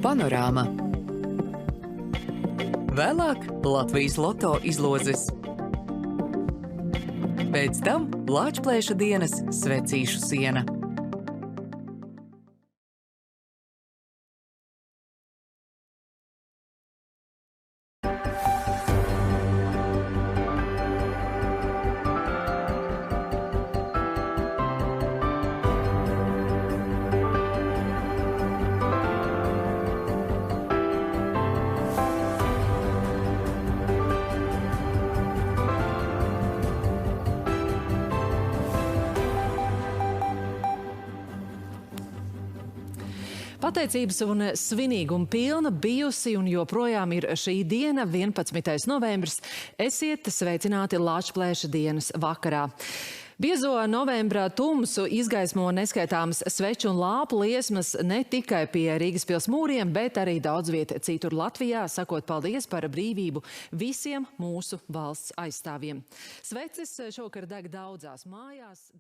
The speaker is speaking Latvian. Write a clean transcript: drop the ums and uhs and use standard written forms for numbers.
Panorāma. Vēlāk Latvijas loto izlozes. Pēc tam Lāčplēša dienas svecīšu siena. Pateicības un svinīguma pilna bijusi un joprojām ir šī diena, 11. novembris. Esiet sveicināti Lāčplēša dienas vakarā. Biezo novembra tumsu izgaismo neskaitāmas sveču un lāpu liesmas ne tikai pie Rīgas pils mūriem, bet arī daudz viet citur Latvijā, sakot paldies par brīvību visiem mūsu valsts aizstāvjiem. Sveces šovakar deg daudzās mājās.